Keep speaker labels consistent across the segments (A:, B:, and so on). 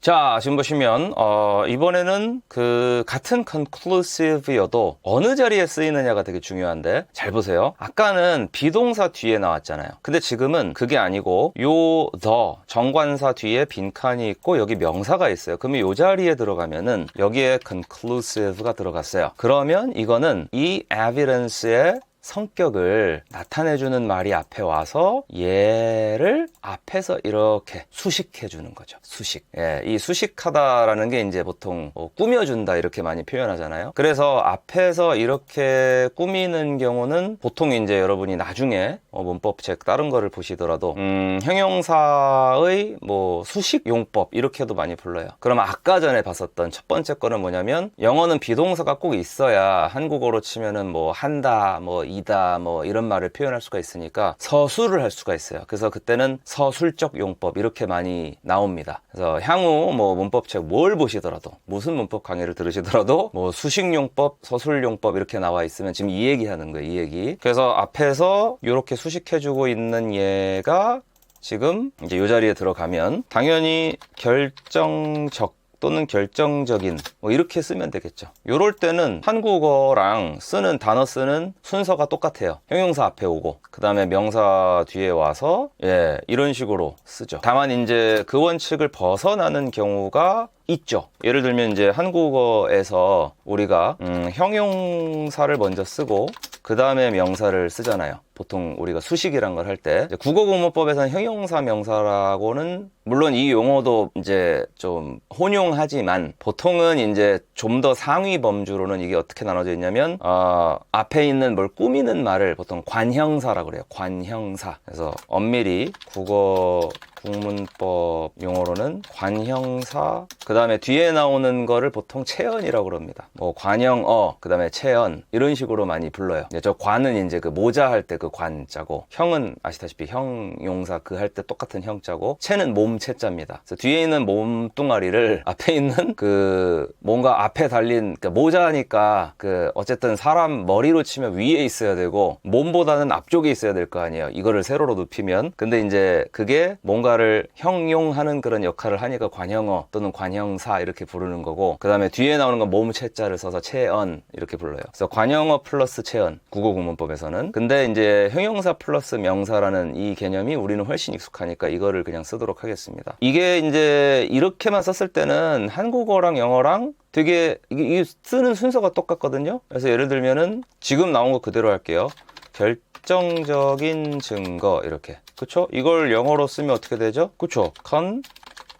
A: 자, 지금 보시면 이번에는 그 같은 conclusive여도 어느 자리에 쓰이느냐가 되게 중요한데, 잘 보세요. 아까는 비동사 뒤에 나왔잖아요. 근데 지금은 그게 아니고 요 the 정관사 뒤에 빈칸이 있고 여기 명사가 있어요. 그러면 요 자리에 들어가면은 여기에 conclusive가 들어갔어요. 그러면 이거는 이 evidence의 성격을 나타내주는 말이 앞에 와서 얘를 앞에서 이렇게 수식해주는 거죠. 수식. 예, 이 수식하다라는 게 이제 보통 꾸며준다 이렇게 많이 표현하잖아요. 그래서 앞에서 이렇게 꾸미는 경우는 보통 이제 여러분이 나중에 문법책 다른 거를 보시더라도 형용사의 뭐 수식 용법 이렇게도 많이 불러요. 그럼 아까 전에 봤었던 첫 번째 거는 뭐냐면, 영어는 비동사가 꼭 있어야 한국어로 치면은 뭐 한다, 뭐 이다, 뭐 이런 말을 표현할 수가 있으니까 서술을 할 수가 있어요. 그래서 그때는 서술적 용법 이렇게 많이 나옵니다. 그래서 향후 뭐 문법책 뭘 보시더라도, 무슨 문법 강의를 들으시더라도 뭐 수식 용법, 서술 용법 이렇게 나와 있으면 지금 이 얘기 하는 거예요. 이 얘기. 그래서 앞에서 이렇게 수식해주고 있는 얘가 지금 이제 이 자리에 들어가면 당연히 결정적 또는 결정적인 뭐 이렇게 쓰면 되겠죠. 요럴 때는 한국어랑 쓰는 단어 쓰는 순서가 똑같아요. 형용사 앞에 오고 그 다음에 명사 뒤에 와서 이런 식으로 쓰죠. 다만 이제 그 원칙을 벗어나는 경우가 있죠. 예를 들면 이제 한국어에서 우리가 형용사를 먼저 쓰고 그 다음에 명사를 쓰잖아요. 보통 우리가 수식이란 걸 할 때, 국어국문법에서는 형용사 명사라고는 물론 이 용어도 이제 좀 혼용하지만 보통은 이제 좀 더 상위 범주로는 이게 어떻게 나눠져 있냐면 앞에 있는 뭘 꾸미는 말을 보통 관형사라고 그래요. 관형사. 그래서 엄밀히 국어 국문법 용어로는 관형사, 그 다음에 뒤에 나오는 거를 보통 체언이라고 그럽니다. 뭐 관형어, 그 다음에 체언 이런 식으로 많이 불러요. 저 관은 이제 그 모자 할 때 그 관자고, 형은 아시다시피 형용사 그 할 때 똑같은 형자고, 체는 몸체자입니다. 그래서 뒤에 있는 몸뚱아리를 앞에 있는 그 뭔가 앞에 달린 그 모자니까 그 어쨌든 사람 머리로 치면 위에 있어야 되고 몸보다는 앞쪽에 있어야 될 거 아니에요. 이거를 세로로 눕히면. 근데 이제 그게 뭔가를 형용하는 그런 역할을 하니까 관형어 또는 관형사 이렇게 부르는 거고, 그 다음에 뒤에 나오는 건 몸체자를 써서 체언 이렇게 불러요. 그래서 관형어 플러스 체언, 국어국문법에서는. 근데 이제 형용사 플러스 명사라는 이 개념이 우리는 훨씬 익숙하니까 이거를 그냥 쓰도록 하겠습니다. 이게 이제 이렇게만 썼을 때는 한국어랑 영어랑 되게 이게 쓰는 순서가 똑같거든요. 그래서 예를 들면은 지금 나온 거 그대로 할게요. 결정적인 증거 이렇게. 그쵸? 이걸 영어로 쓰면 어떻게 되죠? 그쵸?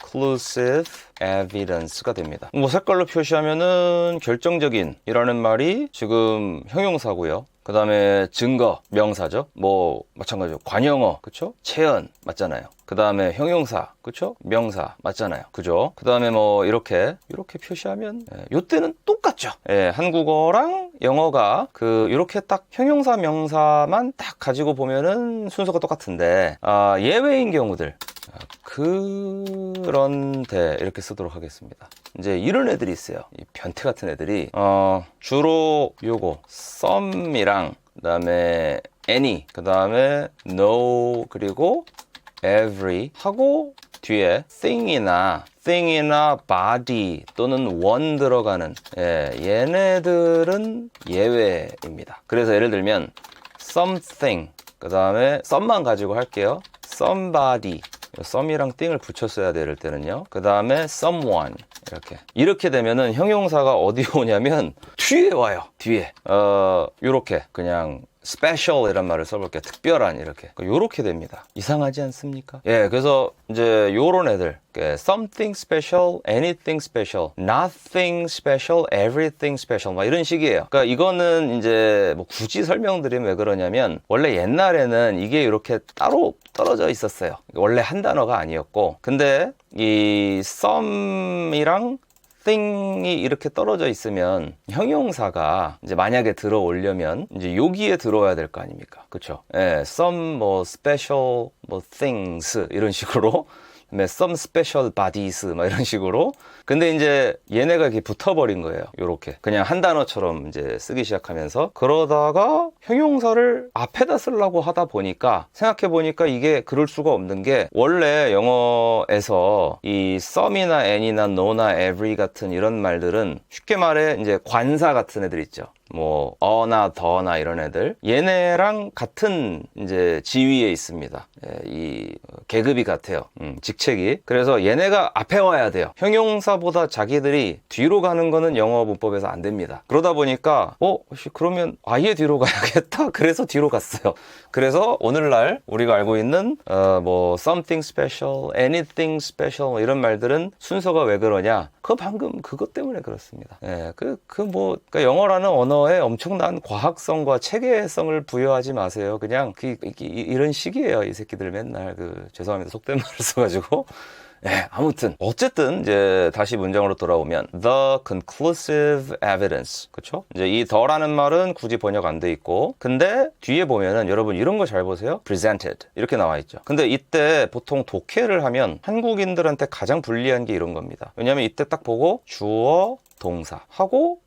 A: conclusive evidence가 됩니다. 뭐 색깔로 표시하면은 결정적인 이라는 말이 지금 형용사고요. 그 다음에 증거, 명사죠. 뭐 마찬가지로 관형어, 그쵸? 체언 맞잖아요. 그 다음에 형용사, 그쵸? 명사 맞잖아요. 그죠? 그 다음에 뭐 이렇게 표시하면 요때는 똑같죠. 한국어랑 영어가 이렇게 딱 형용사, 명사만 딱 가지고 보면은 순서가 똑같은데 예외인 경우들, 그런데 이렇게 쓰도록 하겠습니다. 이제 이런 애들이 있어요. 이 변태 같은 애들이 주로 요거 some이랑 그 다음에 any, 그 다음에 no, 그리고 every 하고 뒤에 thing이나 body 또는 one 들어가는 얘네들은 예외입니다. 그래서 예를 들면 something, 그 다음에 some만 가지고 할게요. somebody, some이랑 thing을 붙였어야 될 때는요. 그 다음에 someone 이렇게 되면은 형용사가 어디 오냐면 뒤에 와요. 뒤에 요렇게 그냥 special 이란 말을 써볼게요. 특별한 요렇게 됩니다. 이상하지 않습니까? 그래서 이제 요런 애들 something special, anything special, nothing special, everything special 막 이런 식이에요. 그러니까 이거는 이제 뭐 굳이 설명드리면 왜 그러냐면, 원래 옛날에는 이게 이렇게 따로 떨어져 있었어요. 원래 한 단어가 아니었고, 근데 이 some이랑 thing이 이렇게 떨어져 있으면 형용사가 이제 만약에 들어오려면 이제 여기에 들어와야 될 거 아닙니까? 그쵸? some 뭐 special 뭐 things 이런 식으로 그다음에 some special bodies 막 이런 식으로. 근데 이제 얘네가 이렇게 붙어버린 거예요. 요렇게 그냥 한 단어처럼 이제 쓰기 시작하면서, 그러다가 형용사를 앞에다 쓰려고 하다 보니까 생각해 보니까 이게 그럴 수가 없는 게, 원래 영어에서 이 some이나 any나 no나 every 같은 이런 말들은 쉽게 말해 이제 관사 같은 애들 있죠. 뭐 어나 더나 이런 애들, 얘네랑 같은 이제 지위에 있습니다. 예, 이 계급이 같아요. 직책이. 그래서 얘네가 앞에 와야 돼요. 형용사보다 자기들이 뒤로 가는 거는 영어 문법에서 안 됩니다. 그러다 보니까 그러면 아예 뒤로 가야겠다. 그래서 뒤로 갔어요. 그래서 오늘날 우리가 알고 있는 뭐 something special, anything special 이런 말들은 순서가 왜 그러냐? 방금 그것 때문에 그렇습니다. 예, 그러니까 영어라는 언어에 엄청난 과학성과 체계성을 부여하지 마세요. 그냥 이런 식이에요. 이 새끼들 맨날 죄송합니다. 속된 말을 써가지고. 네, 아무튼 어쨌든 이제 다시 문장으로 돌아오면 the conclusive evidence, 그쵸? 이제 이 the라는 말은 굳이 번역 안 돼 있고, 근데 뒤에 보면은 여러분 이런 거 잘 보세요. presented 이렇게 나와 있죠. 근데 이때 보통 독해를 하면 한국인들한테 가장 불리한 게 이런 겁니다. 왜냐면 이때 딱 보고 주어 동사 하고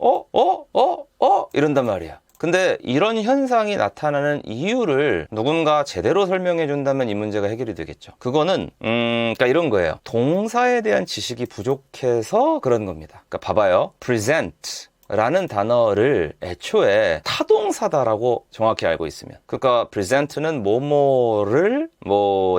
A: 이런단 말이야. 근데 이런 현상이 나타나는 이유를 누군가 제대로 설명해 준다면 이 문제가 해결이 되겠죠. 그거는 그러니까 이런 거예요. 동사에 대한 지식이 부족해서 그런 겁니다. 그러니까 봐봐요. present 라는 단어를 애초에 타동사다라고 정확히 알고 있으면, 그러니까 present는 뭐뭐를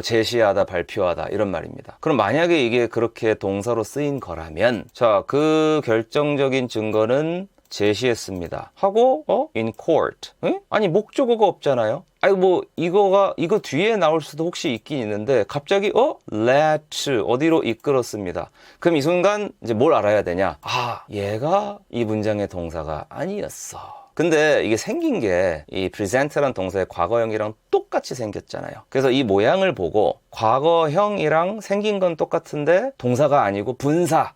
A: 제시하다, 발표하다 이런 말입니다. 그럼 만약에 이게 그렇게 동사로 쓰인 거라면, 자, 그 결정적인 증거는 제시했습니다 하고 in court. 응? 아니 목적어가 없잖아요. 이거 뒤에 나올 수도 혹시 있긴 있는데, 갑자기 led 어디로 이끌었습니다. 그럼 이 순간 이제 뭘 알아야 되냐? 얘가 이 문장의 동사가 아니었어. 근데 이게 생긴 게 이 present란 동사의 과거형이랑 똑같이 생겼잖아요. 그래서 이 모양을 보고 과거형이랑 생긴 건 똑같은데 동사가 아니고 분사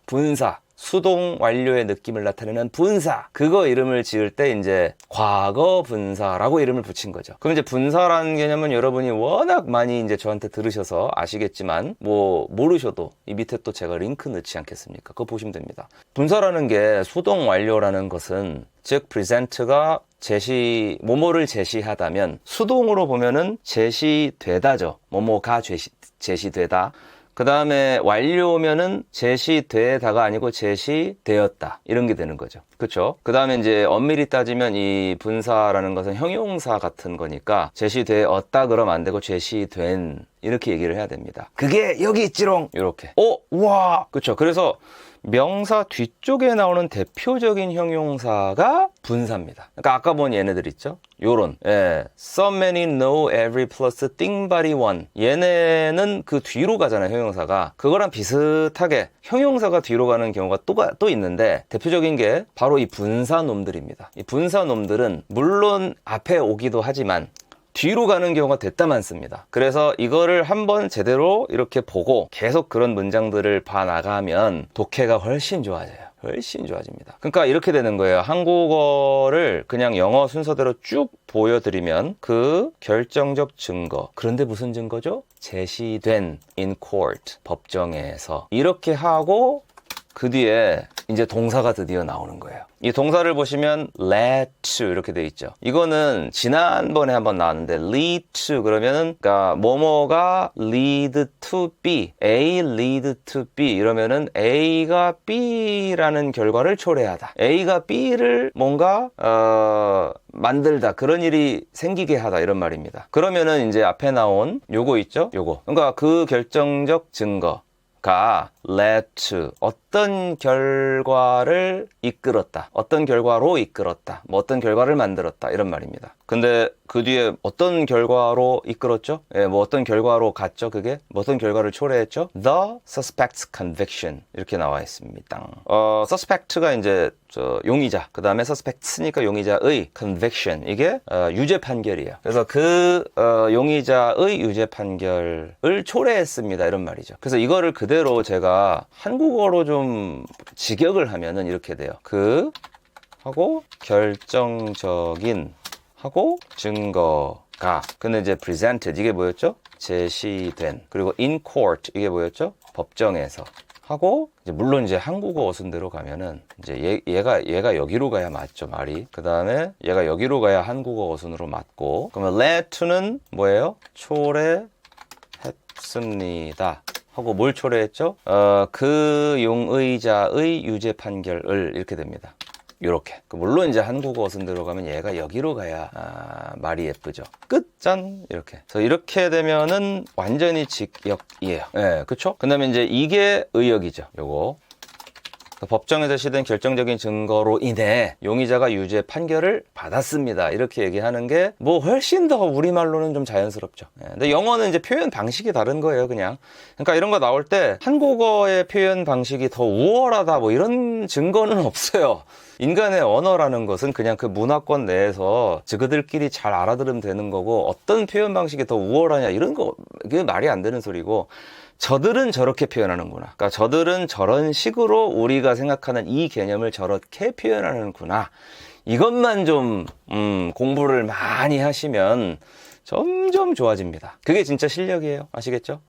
A: 수동 완료의 느낌을 나타내는 분사, 그거 이름을 지을 때 이제 과거 분사라고 이름을 붙인 거죠. 그럼 이제 분사라는 개념은 여러분이 워낙 많이 이제 저한테 들으셔서 아시겠지만, 모르셔도 이 밑에 또 제가 링크 넣지 않겠습니까? 그거 보시면 됩니다. 분사라는 게 수동 완료라는 것은, 즉 present가 뭐뭐를 제시하다면 수동으로 보면은 제시되다죠. 뭐뭐가 제시되다. 그 다음에 완료면은 제시되다가 아니고 제시되었다, 이런 게 되는 거죠. 그쵸? 그 다음에 이제 엄밀히 따지면 이 분사라는 것은 형용사 같은 거니까 제시되었다 그러면 안 되고 제시된 이렇게 얘기를 해야 됩니다. 그게 여기 있지롱, 이렇게. 우와, 그쵸? 그래서 명사 뒤쪽에 나오는 대표적인 형용사가 분사입니다. 그러니까 아까 본 얘네들 있죠? 요런, some, many, no, every plus thing, body, one. 얘네는 그 뒤로 가잖아요, 형용사가. 그거랑 비슷하게 형용사가 뒤로 가는 경우가 또 있는데, 대표적인 게 바로 이 분사놈들입니다. 이 분사놈들은 물론 앞에 오기도 하지만 뒤로 가는 경우가 됐다 많습니다. 그래서 이거를 한번 제대로 이렇게 보고 계속 그런 문장들을 봐나가면 독해가 훨씬 좋아져요. 훨씬 좋아집니다. 그러니까 이렇게 되는 거예요. 한국어를 그냥 영어 순서대로 쭉 보여드리면 그 결정적 증거, 그런데 무슨 증거죠? 제시된 in court, 법정에서, 이렇게 하고 그 뒤에 이제 동사가 드디어 나오는 거예요. 이 동사를 보시면 led to 이렇게 돼 있죠. 이거는 지난번에 한번 나왔는데 lead to 그러면은, 그러니까 뭐뭐가 lead to B, A lead to B 이러면은 A가 B라는 결과를 초래하다. A가 B를 뭔가 만들다, 그런 일이 생기게 하다, 이런 말입니다. 그러면은 이제 앞에 나온 요거 있죠? 요거. 그러니까 그 결정적 증거 led to 어떤 결과를 이끌었다, 어떤 결과로 이끌었다, 어떤 결과를 만들었다, 이런 말입니다. 근데 그 뒤에 어떤 결과로 이끌었죠? 어떤 결과로 갔죠? 그게 어떤 결과를 초래했죠? The suspect's conviction 이렇게 나와 있습니다. suspect가 이제 용의자, 그 다음에 suspect니까 용의자의 conviction, 이게 유죄 판결이에요. 그래서 그 용의자의 유죄 판결을 초래했습니다, 이런 말이죠. 그래서 이거를 그대로 제가 한국어로 좀 직역을 하면은 이렇게 돼요. 하고 결정적인 하고 증거가, 근데 이제 presented, 이게 뭐였죠? 제시된. 그리고 in court 이게 뭐였죠? 법정에서. 하고 이제 물론 이제 한국어 어순대로 가면은 이제 얘가 여기로 가야 맞죠, 말이. 그다음에 얘가 여기로 가야 한국어 어순으로 맞고. 그러면 led to는 뭐예요? 초래했습니다. 하고 뭘 초래했죠? 그 용의자의 유죄 판결을 이렇게 됩니다. 요렇게. 물론 이제 한국어 어순대로 가면 얘가 여기로 가야 말이 예쁘죠. 끝! 짠! 이렇게. 그래서 이렇게 되면은 완전히 직역이에요. 예, 그쵸? 그 다음에 이제 이게 의역이죠. 요거. 법정에 제시된 결정적인 증거로 인해 용의자가 유죄 판결을 받았습니다. 이렇게 얘기하는 게 뭐 훨씬 더 우리말로는 좀 자연스럽죠. 근데 영어는 이제 표현 방식이 다른 거예요, 그냥. 그러니까 이런 거 나올 때 한국어의 표현 방식이 더 우월하다 뭐 이런 증거는 없어요. 인간의 언어라는 것은 그냥 그 문화권 내에서 그들끼리 잘 알아들으면 되는 거고 어떤 표현 방식이 더 우월하냐 이런 거 그게 말이 안 되는 소리고 저들은 저렇게 표현하는구나. 그러니까 저들은 저런 식으로 우리가 생각하는 이 개념을 저렇게 표현하는구나. 이것만 좀 공부를 많이 하시면 점점 좋아집니다. 그게 진짜 실력이에요. 아시겠죠?